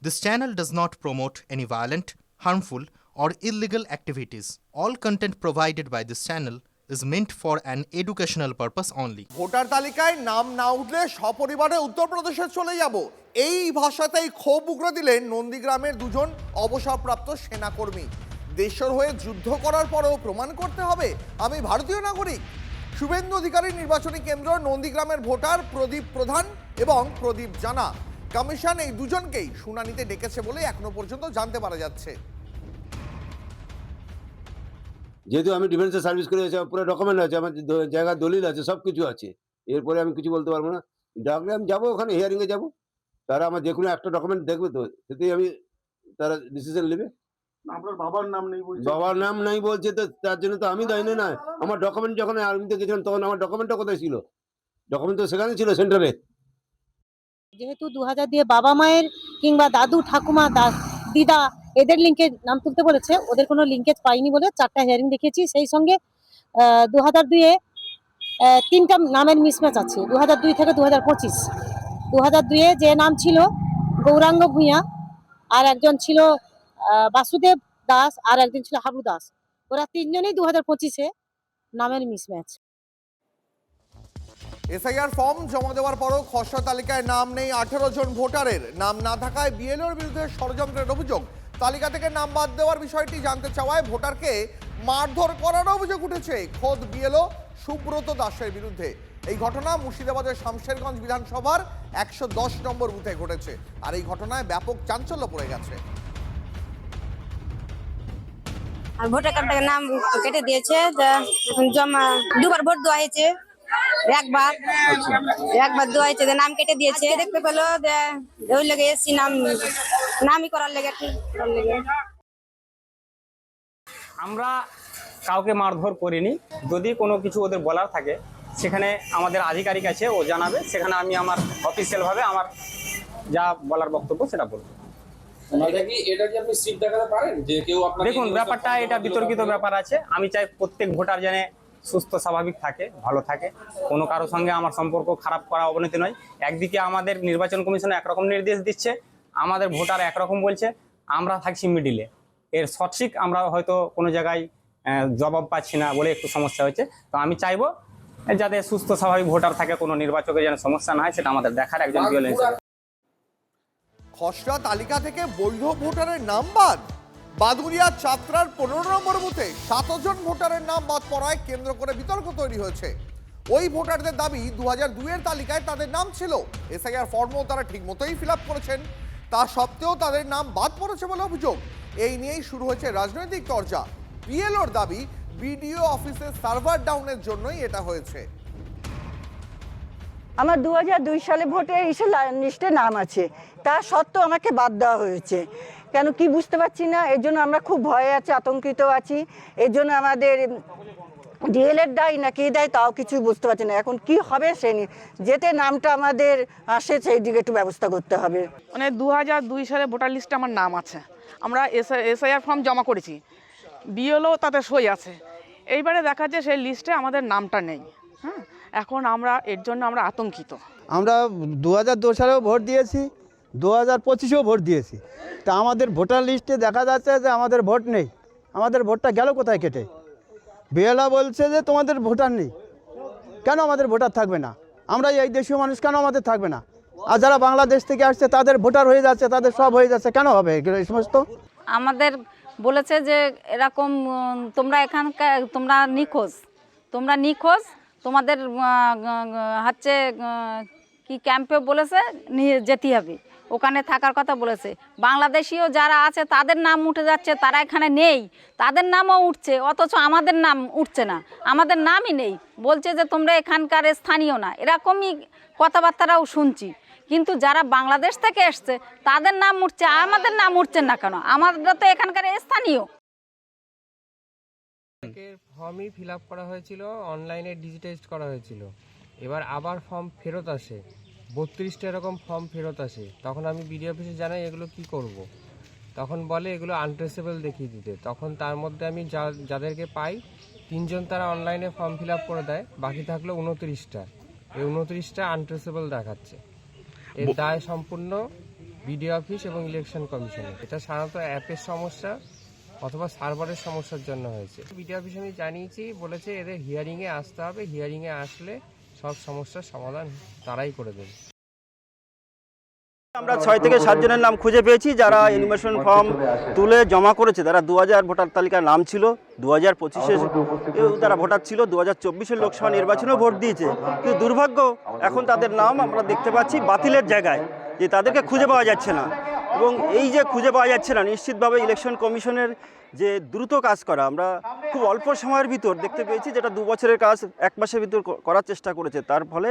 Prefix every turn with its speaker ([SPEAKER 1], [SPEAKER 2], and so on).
[SPEAKER 1] This channel does not promote any violent, harmful, or illegal activities. All content provided by this channel is meant for an educational purpose only.
[SPEAKER 2] Voter তালিকায় নাম না উঠলে সপরিবারে উত্তরপ্রদেশে চলে যাব, এই ভাষাতেই ক্ষোভ উগরে দিলেন নন্দীগ্রামের দুজন অবসরপ্রাপ্ত সেনাকর্মী। দেশের হয়ে যুদ্ধ করার পরেও প্রমাণ করতে হবে আমি ভারতীয় নাগরিক। শুভেন্দু অধিকারী নির্বাচনী কেন্দ্র নন্দীগ্রামের ভোটার প্রদীপ প্রধান এবং প্রদীপ জানা। কমিশন এই দুজনকেই শুনানিতে ডেকেছে বলে এখনো পর্যন্ত জানতে পারা যাচ্ছে।
[SPEAKER 3] যেহেতু আমি ডিফেন্সে সার্ভিস করে আছি, পুরো ডকুমেন্ট আছে, আমার জায়গা দলিল আছে, সব কিছু আছে। এরপরে আমি কিছু বলতে পারবো না। ডাকলে আমি যাবো, ওখানে হিয়ারিংয়ে যাবো। তারা আমার যে কোনো একটা ডকুমেন্ট দেখবে, তো সেটাই আমি তারা ডিসিশন নেবে।
[SPEAKER 4] আপনার বাবার নাম নেই বলছে।
[SPEAKER 3] বাবার নাম নাই বলছে, তো তার জন্য তো আমি দায়ী না। আমার ডকুমেন্ট যখন আর্মিতে গেছিলাম তখন আমার ডকুমেন্টটা কোথায় ছিল? ডকুমেন্ট তো সেখানে ছিল, সেন্টারে।
[SPEAKER 5] যেহেতু 2000 দিয়ে বাবা মায়ের কিংবা দাদু ঠাকুমা দিদা এদের লিঙ্কে নাম তুলতে বলেছে, ওদের কোনো লিঙ্কেজ পাইনি বলে 4টা হিয়ারিং দেখিয়েছি। সেই সঙ্গে 2002-এ 3টা নামের মিসম্যাচ আছে, 2002 থেকে 2025। 2002-এ যে নাম ছিল গৌরাঙ্গ ভূঁইয়া, আর একজন ছিল বাসুদেব দাস, আর একজন ছিল হাবু দাস। ওরা তিনজনেই 2025-এ নামের মিসম্যাচ।
[SPEAKER 2] এসআইআর ফর্ম জমা দেওয়ার পরও খসড়া তালিকায় নাম নেই 18 জন ভোটারের। নাম না থাকায় বিএলওর বিরুদ্ধে ষড়যন্ত্রের অভিযোগ। তালিকা থেকে নাম বাদ দেওয়ার বিষয়টি জানতে চাওয়ায় ভোটারকে মারধর করার অভিযোগ উঠেছে খোদ বিএলও সুব্রত দাসের বিরুদ্ধে। এই ঘটনা মুর্শিদাবাদের শামশেরগঞ্জ বিধানসভার 110 নম্বর বুথে ঘটেছে। আর এই ঘটনায় ব্যাপক চাঞ্চল্য পড়ে গেছে।
[SPEAKER 6] আর ভোটার কার্ড থেকে নাম কেটে দিয়েছে, জমা দুবার ভোট দেওয়া হয়েছে, একবার দেওয়া হয়েছে, নাম কেটে দিয়েছে। দেখতে পেলো ওই লেগে এসছি, নামই করার লেগে।
[SPEAKER 7] আমরা কাউকে মারধর করিনি। যদি কোনো কিছু ওদের বলার থাকে সেখানে আমাদের আধিকারিক আছে, ও জানাবে। সেখানে আমি আমার অফিসিয়ালভাবে আমার যা বলার বক্তব্য সেটা বলবো। দেখুন, ব্যাপারটা এটা বিতর্কিত ব্যাপার আছে। আমি চাই প্রত্যেক ভোটার যেন সুস্থ স্বাভাবিক থাকে, ভালো থাকে, কোনো কারোর সঙ্গে আমার সম্পর্ক খারাপ করা অবনতি নয়। একদিকে আমাদের নির্বাচন কমিশন একরকম নির্দেশ দিচ্ছে, আমাদের ভোটার একরকম বলছে, আমরা থাকছি মিডিলে। এর সঠিক আমরা হয়তো কোনো জায়গায় জবাব পাচ্ছি না বলে একটু সমস্যা হয়েছে। তো আমি চাইবো যাতে সুস্থ স্বাভাবিক ভোটার থাকে, কোনো নির্বাচকের যেন সমস্যা না হয়, সেটা আমাদের দেখার একজন বিএলও হিসেবে।
[SPEAKER 2] খসড়া তালিকা থেকে বৈধ ভোটারের নাম বাদ। বাদুড়িয়া চাত্রার 15 নম্বর বুথে 7 জন ভোটারের নাম বাদ পড়ায় কেন্দ্র করে বিতর্ক তৈরি হয়েছে। ওই ভোটারদের দাবি 2002-এর তালিকায় তাদের নাম ছিল, এসআইআর ফর্মও তারা ঠিক মতোই ফিল আপ করেছেন, তা সত্ত্বেও তাদের নাম বাদ পড়েছে বলে অভিযোগ। এই নিয়েই শুরু হয়েছে রাজনৈতিক চর্চা। বিএলওর দাবি বিডিও অফিসের সার্ভার ডাউনের জন্যই এটা হয়েছে।
[SPEAKER 8] আমার 2002 সালে ভোটের লিস্টে নাম আছে, তা সত্ত্বেও আমাকে বাদ দেওয়া হয়েছে। কেন কি বুঝতে পারছি না। এর জন্য আমরা খুব ভয়ে আছি, আতঙ্কিত আছি। এর জন্য আমাদের ডিএলএড দায়ী না কে দেয় তাও কিছু বুঝতে পারছি না। এখন কি হবে সে নিয়ে, যেতে নামটা আমাদের আসে সেই দিকে একটু ব্যবস্থা করতে হবে।
[SPEAKER 9] মানে 2002 সালে ভোটার লিস্টে আমার নাম আছে, আমরা এসআইআর ফর্ম জমা করেছি, বিএলও তাতে সই আছে। এইবারে দেখা যায় সেই লিস্টে আমাদের নামটা নেই। হ্যাঁ, এখন আমরা এর জন্য আমরা আতঙ্কিত।
[SPEAKER 10] আমরা 2002 সালেও ভোট দিয়েছি, 2025-এও ভোট দিয়েছি। তা আমাদের ভোটার লিস্টে দেখা যাচ্ছে যে আমাদের ভোট নেই। আমাদের ভোটটা গেল কোথায় কেটে? বিএলও বলছে যে তোমাদের ভোটার নেই। কেন আমাদের ভোটার থাকবে না? আমরা এই দেশীয় মানুষ, কেন আমাদের থাকবে না? আর যারা বাংলাদেশ থেকে আসছে তাদের ভোটার হয়ে যাচ্ছে, তাদের সব হয়ে যাচ্ছে, কেন হবে এই সমস্ত?
[SPEAKER 6] আমাদের বলেছে যে এরকম তোমরা এখানকার তোমরা নিখোঁজ, তোমাদের হচ্ছে কি ক্যাম্পে বলেছে নিয়ে যেতে হবে, ওখানে থাকার কথা বলেছে। বাংলাদেশিও যারা আছে তাদের নাম উঠে যাচ্ছে, তারা এখানে নেই, তাদের নামও উঠছে, অথচ আমাদের নাম উঠছে না, আমাদের নামই নেই। বলছে যে তোমরা এখানকার স্থানীয় না, এরকমই কথাবার্তারাও শুনছি। কিন্তু যারা বাংলাদেশ থেকে এসছে তাদের নাম উঠছে, আমাদের নাম উঠছে না কেন? আমাদের তো এখানকার স্থানীয়।
[SPEAKER 11] ফর্মই ফিল আপ করা হয়েছিল, অনলাইনে ডিজিটাইজড করা হয়েছিল। এবার আবার ফর্ম ফেরত আসে, 32টা এরকম ফর্ম ফেরত আসে। তখন আমি বিডিও অফিসে জানাই এগুলো কি করব। তখন বলে এগুলো আনট্রেসেবল দেখিয়ে দিতে। তখন তার মধ্যে আমি যাদেরকে পাই 3 জন তারা অনলাইনে ফর্ম ফিল আপ করে দেয়, বাকি থাকলো 29টা। এই 29টা আনট্রেসেবল দেখাচ্ছে। এর দায় সম্পূর্ণ বিডিও অফিস এবং ইলেকশন কমিশনে। এটা সাধারণত অ্যাপের সমস্যা অথবা সার্ভারের সমস্যার জন্য হয়েছে। বিডিও অফিস আমি জানিয়েছি, বলেছে এদের হিয়ারিংয়ে আসতে হবে, হিয়ারিংয়ে আসলে সব সমস্যার সমাধান তারাই করে দেবে।
[SPEAKER 12] আমরা 6 থেকে 7 জনের নাম খুঁজে পেয়েছি যারা এনিমেশন ফর্ম তুলে জমা করেছে। তারা 2000 ভোটার তালিকার নাম ছিল, 2025-এ তারা ভোটার ছিল, 2024-এর লোকসভা নির্বাচনেও ভোট দিয়েছে। কিন্তু দুর্ভাগ্য এখন তাদের নাম আমরা দেখতে পাচ্ছি বাতিলের জায়গায়, যে তাদেরকে খুঁজে পাওয়া যাচ্ছে না। এবং এই যে খুঁজে পাওয়া যাচ্ছে না, নিশ্চিতভাবে ইলেকশন কমিশনের যে দ্রুত কাজ করা, আমরা খুব অল্প সময়ের ভিতর দেখতে পেয়েছি, যেটা 2 বছরের কাজ 1 মাসের ভিতর করার চেষ্টা করেছে। তার ফলে